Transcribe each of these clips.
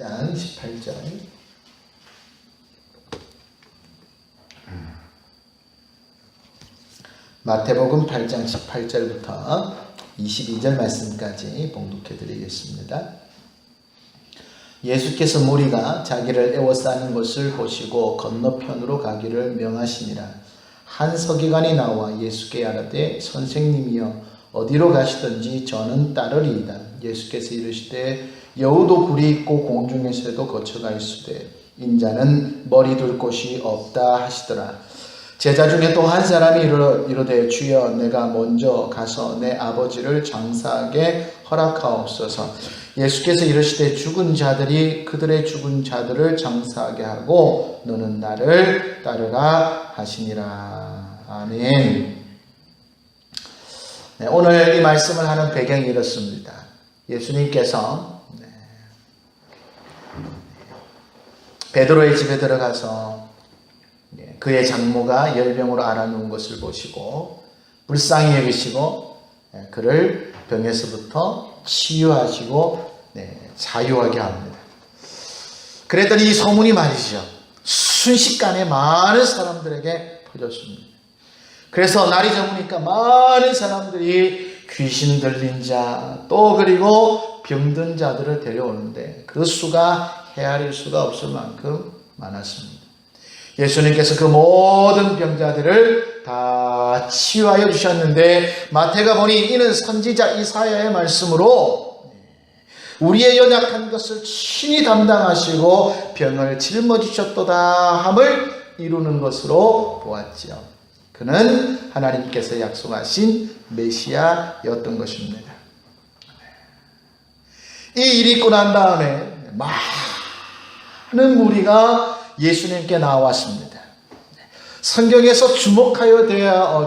8장 18절. 마태복음 8장 18절부터 22절 말씀까지 봉독해 드리겠습니다. 예수께서 무리가 자기를 에워싸는 것을 보시고 건너편으로 가기를 명하시니라. 한 서기관이 나와 예수께 아뢰되 선생님이여 어디로 가시든지 저는 따르리이다. 예수께서 이르시되 여우도 굴이 있고 공중에서도 거처가 있으되 인자는 머리 둘 곳이 없다 하시더라. 제자 중에 또 한 사람이 이르되 주여 내가 먼저 가서 내 아버지를 장사하게 허락하옵소서. 예수께서 이르시되 죽은 자들이 그들의 죽은 자들을 장사하게 하고 너는 나를 따르라 하시니라. 아멘. 네, 오늘 이 말씀을 하는 배경이 이렇습니다. 예수님께서 베드로의 집에 들어가서 그의 장모가 열병으로 앓아누운 것을 보시고 불쌍히 여기시고 그를 병에서부터 치유하시고 자유하게 합니다. 그랬더니 이 소문이 말이죠, 순식간에 많은 사람들에게 퍼졌습니다. 그래서 날이 저무니까 많은 사람들이 귀신 들린 자 또 그리고 병든 자들을 데려오는데 그 수가 헤아릴 수가 없을 만큼 많았습니다. 예수님께서 그 모든 병자들을 다 치유하여 주셨는데 마태가 보니 이는 선지자 이사야의 말씀으로 우리의 연약한 것을 친히 담당하시고 병을 짊어지셨도다 함을 이루는 것으로 보았지요. 그는 하나님께서 약속하신 메시아였던 것입니다. 이 일이 있고 난 다음에 많은 무리가 예수님께 나왔습니다. 성경에서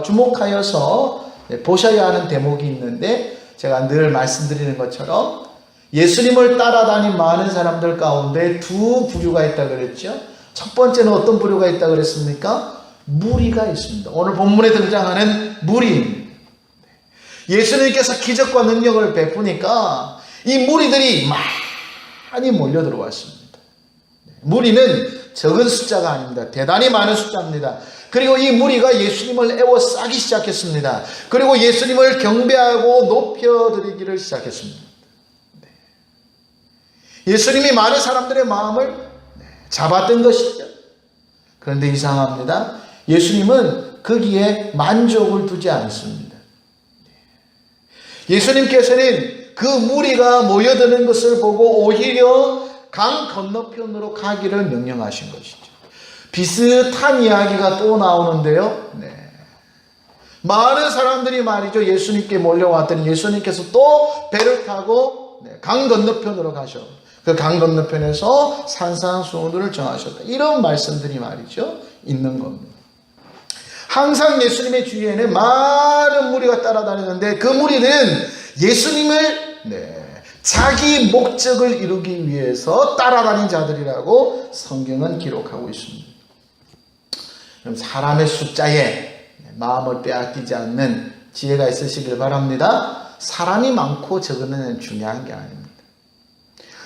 주목하여서 보셔야 하는 대목이 있는데 제가 늘 말씀드리는 것처럼 예수님을 따라다닌 많은 사람들 가운데 두 부류가 있다 그랬죠. 첫 번째는 어떤 부류가 있다 그랬습니까? 무리가 있습니다. 오늘 본문에 등장하는 무리입니다. 예수님께서 기적과 능력을 베푸니까 이 무리들이 많이 몰려 들어왔습니다. 무리는 적은 숫자가 아닙니다. 대단히 많은 숫자입니다. 그리고 이 무리가 예수님을 에워싸기 시작했습니다. 그리고 예수님을 경배하고 높여드리기를 시작했습니다. 예수님이 많은 사람들의 마음을 잡았던 것이죠. 그런데 이상합니다. 예수님은 거기에 만족을 두지 않습니다. 예수님께서는 그 무리가 모여드는 것을 보고 오히려 강 건너편으로 가기를 명령하신 것이죠. 비슷한 이야기가 또 나오는데요. 많은 사람들이 말이죠, 예수님께 몰려왔더니 예수님께서 또 배를 타고 강 건너편으로 가셔. 그 강 건너편에서 산상수훈을 정하셨다. 이런 말씀들이 말이죠, 있는 겁니다. 항상 예수님의 주위에는 많은 무리가 따라다니는데 그 무리는 예수님을 자기 목적을 이루기 위해서 따라다닌 자들이라고 성경은 기록하고 있습니다. 그럼 사람의 숫자에 마음을 빼앗기지 않는 지혜가 있으시길 바랍니다. 사람이 많고 적은 중요한 게 아닙니다.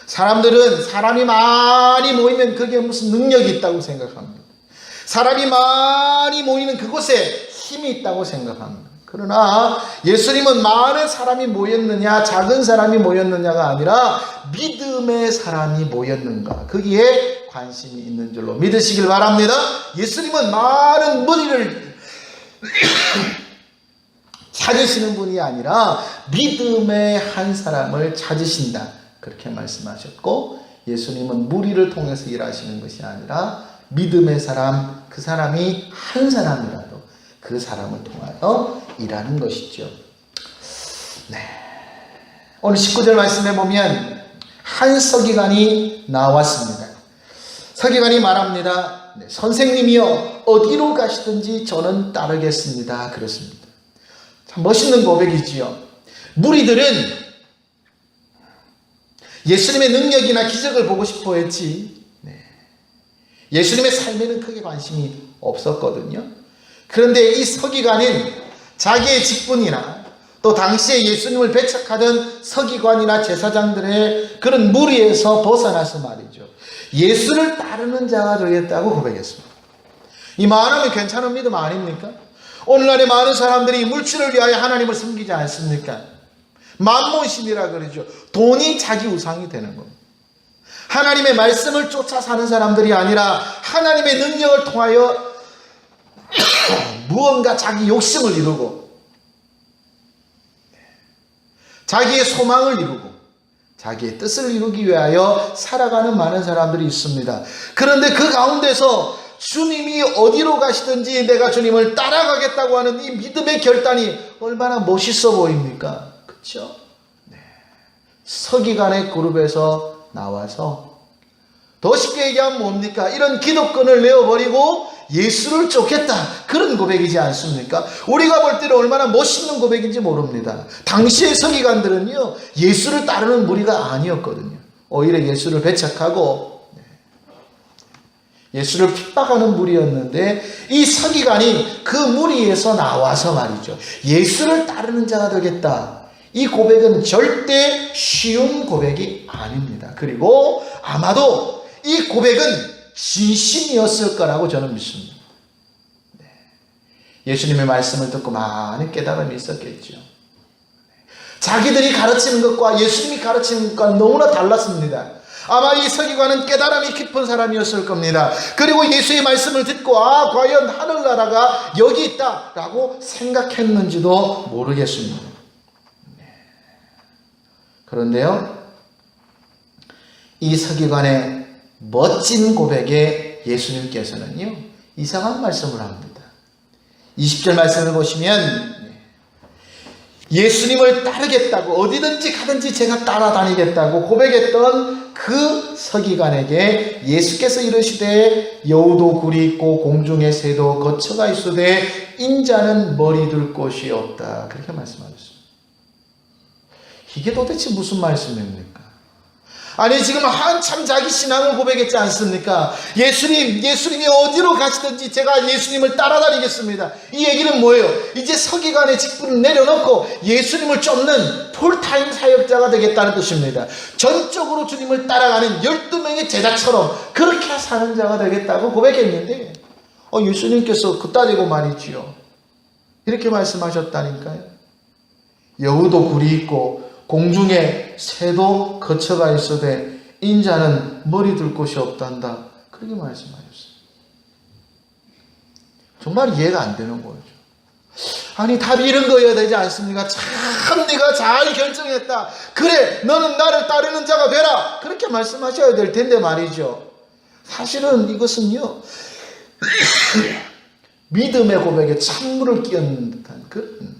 사람들은 사람이 많이 모이면 그게 무슨 능력이 있다고 생각합니다. 사람이 많이 모이는 그곳에 힘이 있다고 생각합니다. 그러나 예수님은 많은 사람이 모였느냐 작은 사람이 모였느냐가 아니라 믿음의 사람이 모였는가, 거기에 관심이 있는 줄로 믿으시길 바랍니다. 예수님은 많은 무리를 찾으시는 분이 아니라 믿음의 한 사람을 찾으신다, 그렇게 말씀하셨고, 예수님은 무리를 통해서 일하시는 것이 아니라 믿음의 사람, 그 사람이 한 사람이라도 그 사람을 통하여 일하는 것이죠. 오늘 19절 말씀에 보면 한 서기관이 나왔습니다. 서기관이 말합니다. 선생님이여 어디로 가시든지 저는 따르겠습니다. 그렇습니다. 참 멋있는 고백이지요. 무리들은 예수님의 능력이나 기적을 보고 싶어 했지 예수님의 삶에는 크게 관심이 없었거든요. 그런데 이 서기관은 자기의 직분이나 또 당시에 예수님을 배척하던 서기관이나 제사장들의 그런 무리에서 벗어나서 말이죠, 예수를 따르는 자가 되겠다고 고백했습니다. 이 말하면 괜찮은 믿음 아닙니까? 오늘날의 많은 사람들이 물질을 위하여 하나님을 섬기지 않습니까? 만몬신이라 그러죠. 돈이 자기 우상이 되는 겁니다. 하나님의 말씀을 쫓아 사는 사람들이 아니라 하나님의 능력을 통하여 무언가 자기 욕심을 이루고 자기의 소망을 이루고 자기의 뜻을 이루기 위하여 살아가는 많은 사람들이 있습니다. 그런데 그 가운데서 주님이 어디로 가시든지 내가 주님을 따라가겠다고 하는 이 믿음의 결단이 얼마나 멋있어 보입니까? 그렇죠? 네. 서기관의 그룹에서 나와서 더 쉽게 얘기하면 뭡니까? 이런 기득권을 내어버리고 예수를 쫓겠다, 그런 고백이지 않습니까? 우리가 볼 때는 얼마나 멋있는 고백인지 모릅니다. 당시의 서기관들은요, 예수를 따르는 무리가 아니었거든요. 오히려 예수를 배척하고 예수를 핍박하는 무리였는데, 이 서기관이 그 무리에서 나와서 말이죠, 예수를 따르는 자가 되겠다. 이 고백은 절대 쉬운 고백이 아닙니다. 그리고 아마도 이 고백은 진심이었을 거라고 저는 믿습니다. 예수님의 말씀을 듣고 많은 깨달음이 있었겠죠. 자기들이 가르치는 것과 예수님이 가르치는 것과 너무나 달랐습니다. 아마 이 서기관은 깨달음이 깊은 사람이었을 겁니다. 그리고 예수의 말씀을 듣고 과연 하늘나라가 여기 있다라고 생각했는지도 모르겠습니다. 그런데요, 이 서기관의 멋진 고백에 예수님께서는요, 이상한 말씀을 합니다. 20절 말씀을 보시면 예수님을 따르겠다고, 어디든지 가든지 제가 따라다니겠다고 고백했던 그 서기관에게 예수께서 이르시되 여우도 굴이 있고 공중의 새도 거처가 있으되 인자는 머리 둘 곳이 없다, 그렇게 말씀하셨습니다. 이게 도대체 무슨 말씀입니까? 아니, 지금 한참 자기 신앙을 고백했지 않습니까? 예수님이 어디로 가시든지 제가 예수님을 따라다니겠습니다. 이 얘기는 뭐예요? 이제 서기관의 직분을 내려놓고 예수님을 쫓는 풀타임 사역자가 되겠다는 뜻입니다. 전적으로 주님을 따라가는 12명의 제자처럼 그렇게 사는 자가 되겠다고 고백했는데, 예수님께서 그따지고 말이지요, 이렇게 말씀하셨다니까요. 여우도 굴이 있고 공중에 새도 거처가 있으되 인자는 머리 둘 곳이 없단다, 그렇게 말씀하셨어요. 정말 이해가 안 되는 거죠. 아니, 답이 이런 거여야 되지 않습니까? 참 네가 잘 결정했다, 그래 너는 나를 따르는 자가 되라, 그렇게 말씀하셔야 될 텐데 말이죠. 사실은 이것은요 믿음의 고백에 찬물을 끼얹는 듯한 그런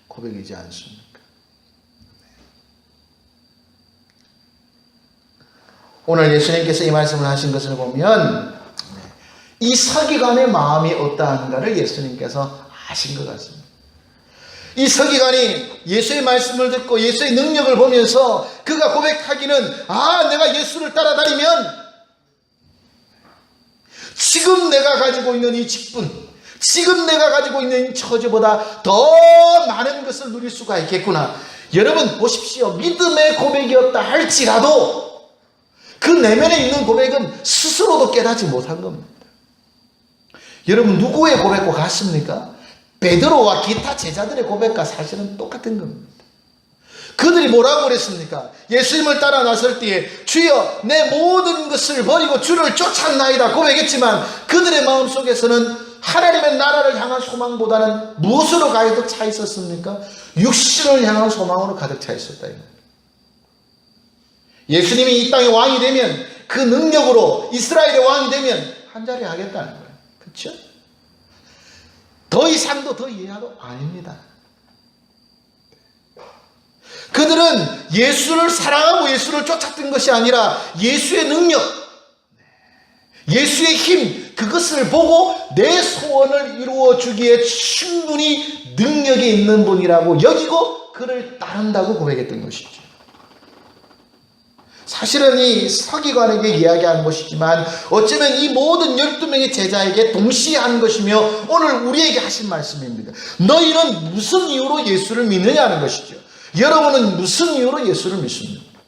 고백이지 않습니까? 오늘 예수님께서 이 말씀을 하신 것을 보면 이 서기관의 마음이 어떠한가를 예수님께서 아신 것 같습니다. 이 서기관이 예수의 말씀을 듣고 예수의 능력을 보면서 그가 고백하기는, 내가 예수를 따라다니면 지금 내가 가지고 있는 이 직분, 지금 내가 가지고 있는 처지보다 더 많은 것을 누릴 수가 있겠구나. 여러분 보십시오. 믿음의 고백이었다 할지라도 그 내면에 있는 고백은 스스로도 깨닫지 못한 겁니다. 여러분, 누구의 고백과 같습니까? 베드로와 기타 제자들의 고백과 사실은 똑같은 겁니다. 그들이 뭐라고 그랬습니까? 예수님을 따라 나설 때에 주여 내 모든 것을 버리고 주를 쫓았나이다 고백했지만, 그들의 마음속에서는 하나님의 나라를 향한 소망보다는 무엇으로 가득 차 있었습니까? 육신을 향한 소망으로 가득 차 있었다. 예수님이 이 땅의 왕이 되면, 그 능력으로 이스라엘의 왕이 되면 한자리 하겠다는 거예요. 그렇죠? 더 이상도 더 이하도 아닙니다. 그들은 예수를 사랑하고 예수를 쫓았던 것이 아니라 예수의 능력, 예수의 힘, 그것을 보고 내 소원을 이루어 주기에 충분히 능력이 있는 분이라고 여기고 그를 따른다고 고백했던 것이죠. 사실은 이 서기관에게 이야기하는 것이지만 어쩌면 이 모든 12명의 제자에게 동시에 한 것이며 오늘 우리에게 하신 말씀입니다. 너희는 무슨 이유로 예수를 믿느냐는 것이죠. 여러분은 무슨 이유로 예수를 믿습니까?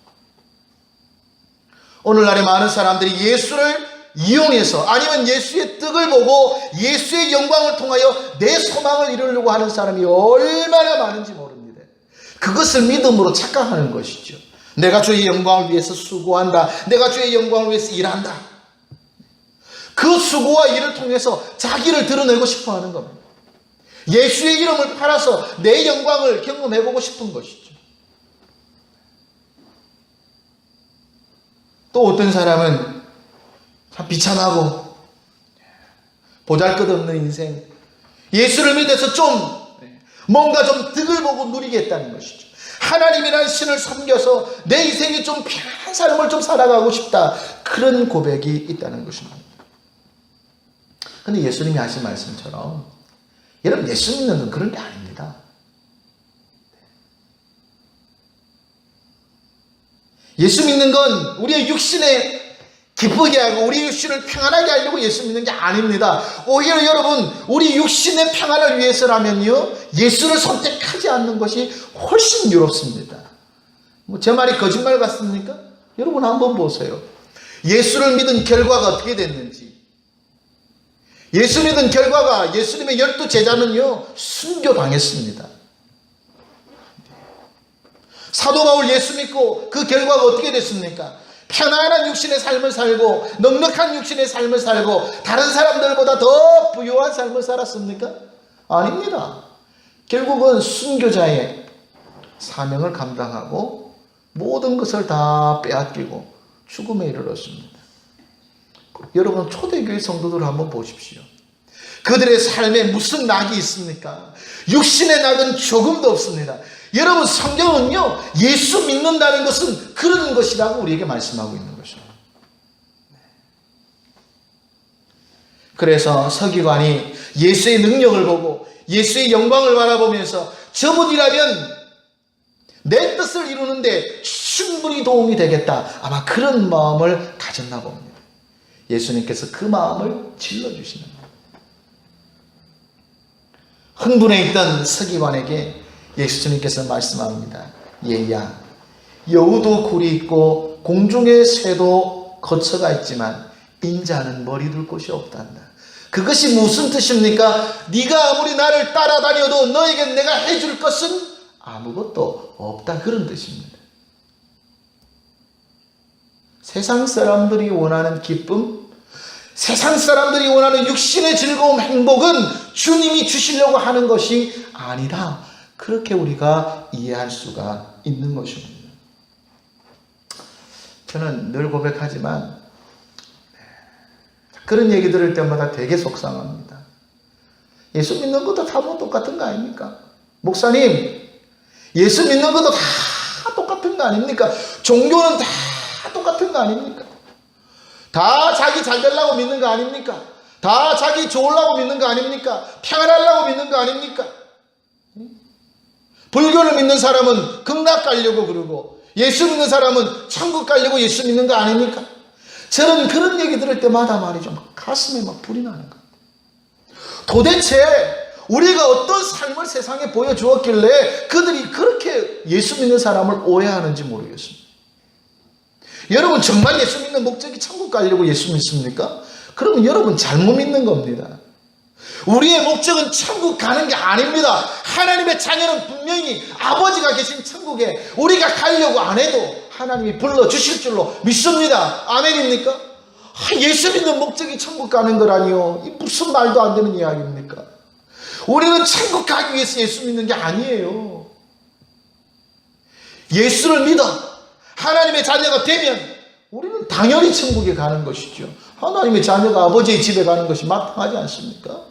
오늘날에 많은 사람들이 예수를 이용해서 아니면 예수의 뜻을 보고 예수의 영광을 통하여 내 소망을 이루려고 하는 사람이 얼마나 많은지 모릅니다. 그것을 믿음으로 착각하는 것이죠. 내가 주의 영광을 위해서 수고한다. 내가 주의 영광을 위해서 일한다. 그 수고와 일을 통해서 자기를 드러내고 싶어 하는 겁니다. 예수의 이름을 팔아서 내 영광을 경험해보고 싶은 것이죠. 또 어떤 사람은 참 비참하고 보잘것없는 인생, 예수를 믿어서 좀 뭔가 좀 득을 보고 누리겠다는 것이죠. 하나님이라는 신을 섬겨서 내 인생이 좀 편한 삶을 좀 살아가고 싶다. 그런 고백이 있다는 것입니다. 그런데 예수님이 하신 말씀처럼 여러분, 예수 믿는 건 그런 게 아닙니다. 예수 믿는 건 우리의 육신에 기쁘게 하고 우리 육신을 평안하게 하려고 예수 믿는 게 아닙니다. 오히려 여러분, 우리 육신의 평안을 위해서라면요, 예수를 선택하지 않는 것이 훨씬 유롭습니다. 제 말이 거짓말 같습니까? 여러분 한번 보세요. 예수를 믿은 결과가 어떻게 됐는지. 예수 믿은 결과가 예수님의 12제자는요 순교당했습니다. 사도 바울 예수 믿고 그 결과가 어떻게 됐습니까? 편안한 육신의 삶을 살고 넉넉한 육신의 삶을 살고 다른 사람들보다 더 부유한 삶을 살았습니까? 아닙니다. 결국은 순교자의 사명을 감당하고 모든 것을 다 빼앗기고 죽음에 이르렀습니다. 여러분, 초대교회 성도들 한번 보십시오. 그들의 삶에 무슨 낙이 있습니까? 육신의 낙은 조금도 없습니다. 여러분, 성경은요, 예수 믿는다는 것은 그런 것이라고 우리에게 말씀하고 있는 것입니다. 그래서 서기관이 예수의 능력을 보고 예수의 영광을 바라보면서 저분이라면 내 뜻을 이루는데 충분히 도움이 되겠다. 아마 그런 마음을 가졌나 봅니다. 예수님께서 그 마음을 질러주시는 거예요. 흥분해 있던 서기관에게 예수님께서 말씀합니다. 얘야, 여우도 굴이 있고 공중의 새도 거처가 있지만 인자는 머리 둘 곳이 없단다. 그것이 무슨 뜻입니까? 네가 아무리 나를 따라다녀도 너에게 내가 해줄 것은 아무것도 없다, 그런 뜻입니다. 세상 사람들이 원하는 기쁨, 세상 사람들이 원하는 육신의 즐거움, 행복은 주님이 주시려고 하는 것이 아니다. 그렇게 우리가 이해할 수가 있는 것입니다. 저는 늘 고백하지만 그런 얘기 들을 때마다 되게 속상합니다. 예수 믿는 것도 다 뭐 똑같은 거 아닙니까? 목사님, 예수 믿는 것도 다 똑같은 거 아닙니까? 종교는 다 똑같은 거 아닙니까? 다 자기 잘 되려고 믿는 거 아닙니까? 다 자기 좋으려고 믿는 거 아닙니까? 평안하려고 믿는 거 아닙니까? 불교를 믿는 사람은 극락 가려고 그러고 예수 믿는 사람은 천국 가려고 예수 믿는 거 아닙니까? 저는 그런 얘기 들을 때마다 말이죠, 가슴에 막 불이 나는 거예요. 도대체 우리가 어떤 삶을 세상에 보여주었길래 그들이 그렇게 예수 믿는 사람을 오해하는지 모르겠습니다. 여러분, 정말 예수 믿는 목적이 천국 가려고 예수 믿습니까? 그러면 여러분 잘못 믿는 겁니다. 우리의 목적은 천국 가는 게 아닙니다. 하나님의 자녀는 분명히 아버지가 계신 천국에 우리가 가려고 안 해도 하나님이 불러주실 줄로 믿습니다. 아멘입니까? 예수 믿는 목적이 천국 가는 거라니요, 이 무슨 말도 안 되는 이야기입니까? 우리는 천국 가기 위해서 예수 믿는 게 아니에요. 예수를 믿어 하나님의 자녀가 되면 우리는 당연히 천국에 가는 것이죠. 하나님의 자녀가 아버지의 집에 가는 것이 마땅하지 않습니까?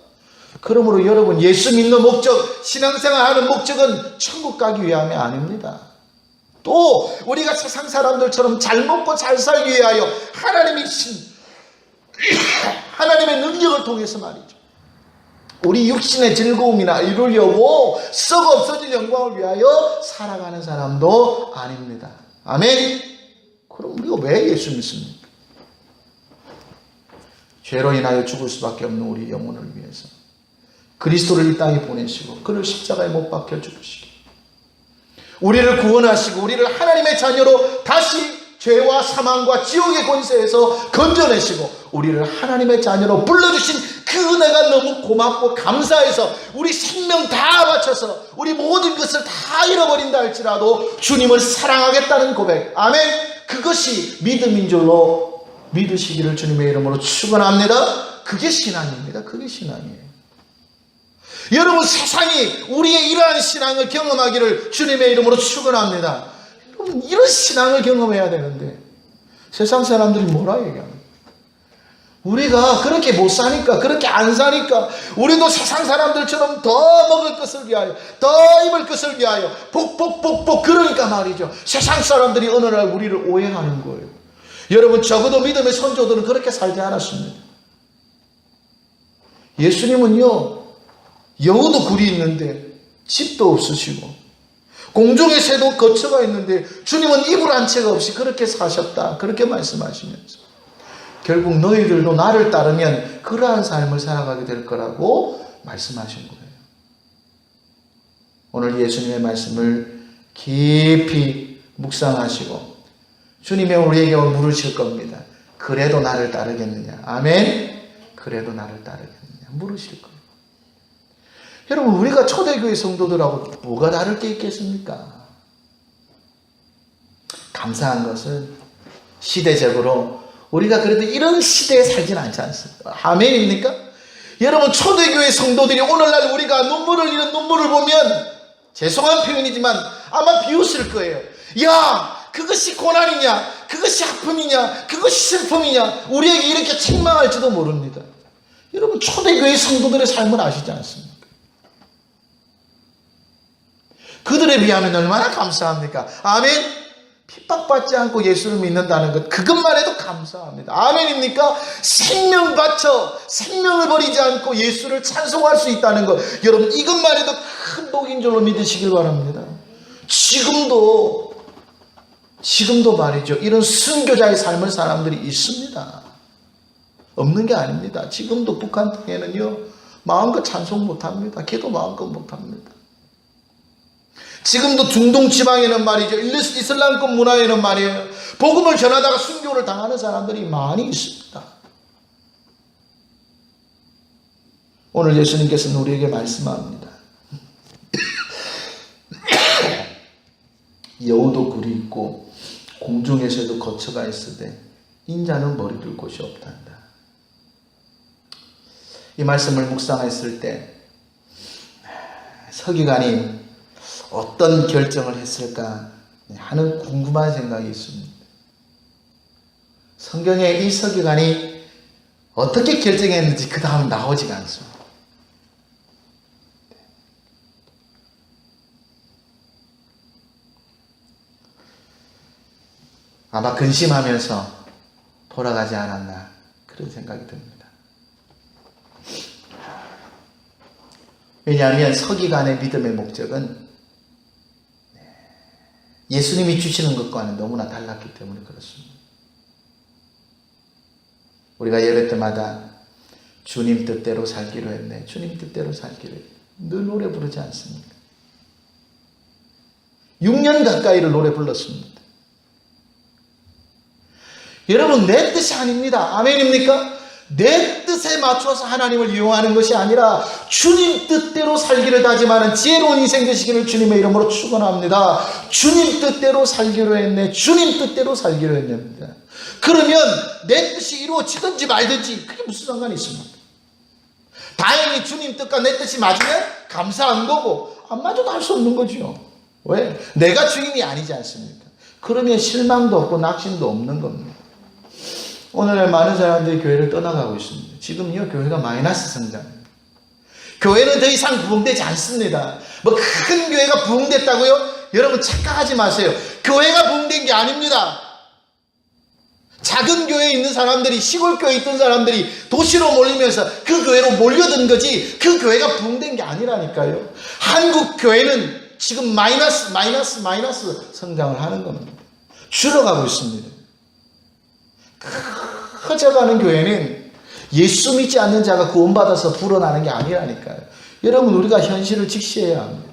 그러므로 여러분, 예수 믿는 목적, 신앙생활하는 목적은 천국 가기 위함이 아닙니다. 또 우리가 세상 사람들처럼 잘 먹고 잘 살기 위하여 하나님의 능력을 통해서 말이죠, 우리 육신의 즐거움이나 이루려고 썩어 없어질 영광을 위하여 살아가는 사람도 아닙니다. 아멘. 그럼 우리가 왜 예수 믿습니까? 죄로 인하여 죽을 수밖에 없는 우리 영혼을 위해서 그리스도를 이 땅에 보내시고 그를 십자가에 못 박혀 죽으시기, 우리를 구원하시고 우리를 하나님의 자녀로 다시 죄와 사망과 지옥의 권세에서 건져내시고 우리를 하나님의 자녀로 불러주신 그 은혜가 너무 고맙고 감사해서 우리 생명 다 바쳐서 우리 모든 것을 다 잃어버린다 할지라도 주님을 사랑하겠다는 고백, 아멘. 그것이 믿음인 줄로 믿으시기를 주님의 이름으로 축원합니다. 그게 신앙입니다. 그게 신앙이에요. 여러분, 세상이 우리의 이러한 신앙을 경험하기를 주님의 이름으로 축원합니다. 여러분, 이런 신앙을 경험해야 되는데 세상 사람들이 뭐라 얘기합니까? 우리가 그렇게 못 사니까, 그렇게 안 사니까 우리도 세상 사람들처럼 더 먹을 것을 위하여, 더 입을 것을 위하여 복복복복, 그러니까 말이죠, 세상 사람들이 어느 날 우리를 오해하는 거예요. 여러분, 적어도 믿음의 선조들은 그렇게 살지 않았습니다. 예수님은요, 여우도 굴이 있는데 집도 없으시고 공중의 새도 거처가 있는데 주님은 이불 한 채가 없이 그렇게 사셨다, 그렇게 말씀하시면서 결국 너희들도 나를 따르면 그러한 삶을 살아가게 될 거라고 말씀하신 거예요. 오늘 예수님의 말씀을 깊이 묵상하시고 주님이 우리에게 물으실 겁니다. 그래도 나를 따르겠느냐? 아멘. 그래도 나를 따르겠느냐? 물으실 거예요. 여러분, 우리가 초대교회 성도들하고 뭐가 다를 게 있겠습니까? 감사한 것은 시대적으로 우리가 그래도 이런 시대에 살진 않지 않습니까? 아멘입니까? 여러분, 초대교회 성도들이 오늘날 우리가 눈물을 잃은 눈물을 보면 죄송한 표현이지만 아마 비웃을 거예요. 야, 그것이 고난이냐? 그것이 아픔이냐? 그것이 슬픔이냐? 우리에게 이렇게 책망할지도 모릅니다. 여러분, 초대교회 성도들의 삶을 아시지 않습니까? 그들에 비하면 얼마나 감사합니까? 아멘. 핍박받지 않고 예수를 믿는다는 것, 그것만 해도 감사합니다. 아멘입니까? 생명 바쳐 생명을 버리지 않고 예수를 찬송할 수 있다는 것, 여러분, 이것만 해도 큰 복인 줄로 믿으시길 바랍니다. 지금도 말이죠, 이런 순교자의 삶을 사람들이 있습니다. 없는 게 아닙니다. 지금도 북한 땅에는요, 마음껏 찬송 못합니다. 기도 마음껏 못합니다. 지금도 중동 지방에는 말이죠, 이슬람권 문화에는 말이에요, 복음을 전하다가 순교를 당하는 사람들이 많이 있습니다. 오늘 예수님께서는 우리에게 말씀합니다. 여우도 굴이 있고 공중에서도 거처가 있으되 인자는 머리 둘 곳이 없단다. 이 말씀을 묵상했을 때 서기관이 어떤 결정을 했을까 하는 궁금한 생각이 있습니다. 성경에 이 서기관이 어떻게 결정했는지 그 다음 나오지가 않습니다. 아마 근심하면서 돌아가지 않았나, 그런 생각이 듭니다. 왜냐하면 서기관의 믿음의 목적은 예수님이 주시는 것과는 너무나 달랐기 때문에 그렇습니다. 우리가 예배 때마다 주님 뜻대로 살기로 했네, 주님 뜻대로 살기로 했네, 늘 노래 부르지 않습니까? 6년 가까이를 노래 불렀습니다. 여러분, 내 뜻이 아닙니다. 아멘입니까? 내 뜻에 맞춰서 하나님을 이용하는 것이 아니라 주님 뜻대로 살기를 다짐하는 지혜로운 인생 되시기를 주님의 이름으로 축원합니다. 주님 뜻대로 살기로 했네, 주님 뜻대로 살기로 했습니다. 그러면 내 뜻이 이루어지든지 말든지 그게 무슨 상관이 있습니까? 다행히 주님 뜻과 내 뜻이 맞으면 감사한 거고, 안 맞아도 할 수 없는 거죠. 왜? 내가 주인이 아니지 않습니까? 그러면 실망도 없고 낙심도 없는 겁니다. 오늘날 많은 사람들이 교회를 떠나가고 있습니다. 지금요, 교회가 마이너스 성장입니다. 교회는 더 이상 부흥되지 않습니다. 뭐 큰 교회가 부흥됐다고요? 여러분, 착각하지 마세요. 교회가 부흥된 게 아닙니다. 작은 교회에 있는 사람들이, 시골 교회에 있던 사람들이 도시로 몰리면서 그 교회로 몰려든 거지, 그 교회가 부흥된 게 아니라니까요. 한국 교회는 지금 마이너스 성장을 하는 겁니다. 줄어가고 있습니다. 커져가는 교회는 예수 믿지 않는 자가 구원받아서 불어나는 게 아니라니까요. 여러분, 우리가 현실을 직시해야 합니다.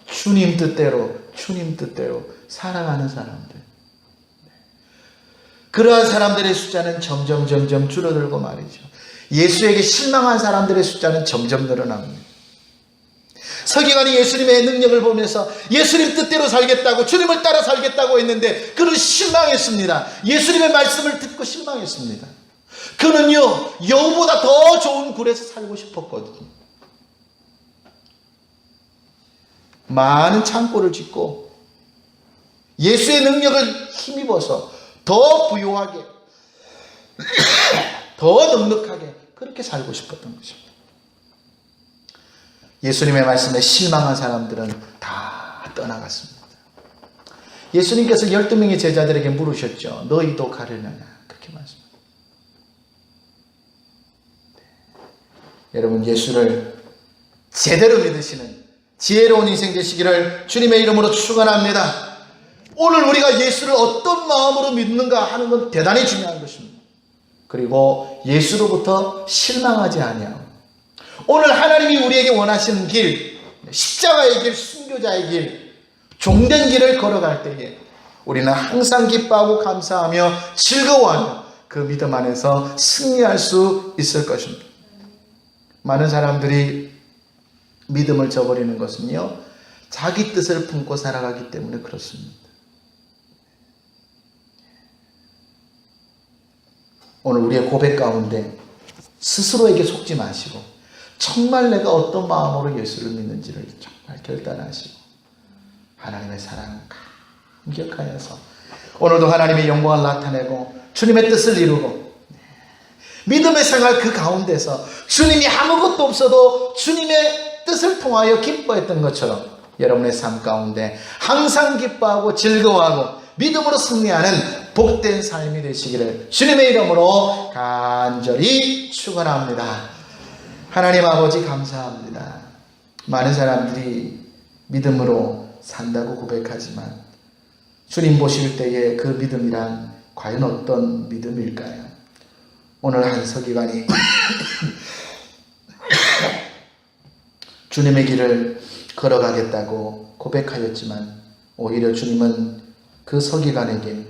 주님 뜻대로 살아가는 사람들. 그러한 사람들의 숫자는 점점 줄어들고 말이죠. 예수에게 실망한 사람들의 숫자는 점점 늘어납니다. 서기관이 예수님의 능력을 보면서 예수님 뜻대로 살겠다고, 주님을 따라 살겠다고 했는데 그는 실망했습니다. 예수님의 말씀을 듣고 실망했습니다. 그는요, 여우보다 더 좋은 굴에서 살고 싶었거든요. 많은 창고를 짓고 예수의 능력을 힘입어서 더 부유하게, 더 넉넉하게 그렇게 살고 싶었던 것입니다. 예수님의 말씀에 실망한 사람들은 다 떠나갔습니다. 예수님께서 12명의 제자들에게 물으셨죠. 너희도 가려느냐? 그렇게 말씀합니다. 여러분, 예수를 제대로 믿으시는 지혜로운 인생 되시기를 주님의 이름으로 축원합니다. 오늘 우리가 예수를 어떤 마음으로 믿는가 하는 건 대단히 중요한 것입니다. 그리고 예수로부터 실망하지 아니하고, 오늘 하나님이 우리에게 원하시는 길, 십자가의 길, 순교자의 길, 종된 길을 걸어갈 때에 우리는 항상 기뻐하고 감사하며 즐거워하며 그 믿음 안에서 승리할 수 있을 것입니다. 많은 사람들이 믿음을 저버리는 것은요, 자기 뜻을 품고 살아가기 때문에 그렇습니다. 오늘 우리의 고백 가운데 스스로에게 속지 마시고 정말 내가 어떤 마음으로 예수를 믿는지를 정말 결단하시고 하나님의 사랑을 감격하여서 오늘도 하나님의 영광을 나타내고 주님의 뜻을 이루고 믿음의 생활 그 가운데서 주님이 아무것도 없어도 주님의 뜻을 통하여 기뻐했던 것처럼 여러분의 삶 가운데 항상 기뻐하고 즐거워하고 믿음으로 승리하는 복된 삶이 되시기를 주님의 이름으로 간절히 축원합니다. 하나님 아버지 감사합니다. 많은 사람들이 믿음으로 산다고 고백하지만 주님 보실 때의 그 믿음이란 과연 어떤 믿음일까요? 오늘 한 서기관이 주님의 길을 걸어가겠다고 고백하였지만 오히려 주님은 그 서기관에게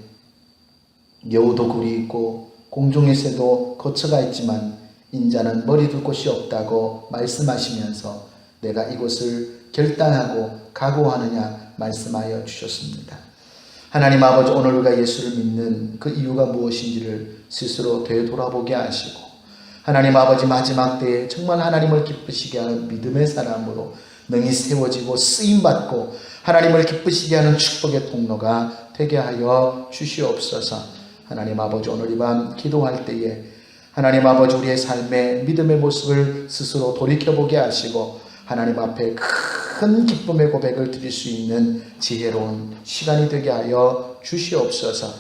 여우도 굴이 있고 공중의 새도 거처가 있지만 인자는 머리 둘 곳이 없다고 말씀하시면서 내가 이곳을 결단하고 각오하느냐 말씀하여 주셨습니다. 하나님 아버지, 오늘 우리가 예수를 믿는 그 이유가 무엇인지를 스스로 되돌아보게 하시고 하나님 아버지, 마지막 때에 정말 하나님을 기쁘시게 하는 믿음의 사람으로 능히 세워지고 쓰임받고 하나님을 기쁘시게 하는 축복의 통로가 되게 하여 주시옵소서. 하나님 아버지, 오늘 이 밤 기도할 때에 하나님 아버지, 우리의 삶의 믿음의 모습을 스스로 돌이켜보게 하시고 하나님 앞에 큰 기쁨의 고백을 드릴 수 있는 지혜로운 시간이 되게 하여 주시옵소서.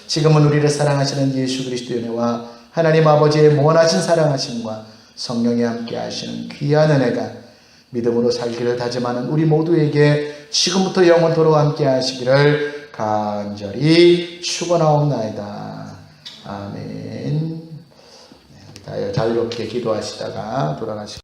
지금은 우리를 사랑하시는 예수 그리스도의 은혜와 하나님 아버지의 무한하신 사랑하심과 성령이 함께 하시는 귀한 은혜가 믿음으로 살기를 다짐하는 우리 모두에게 지금부터 영원토록 함께 하시기를 간절히 축원하옵나이다. 아멘. 자유롭게 기도하시다가 돌아가시고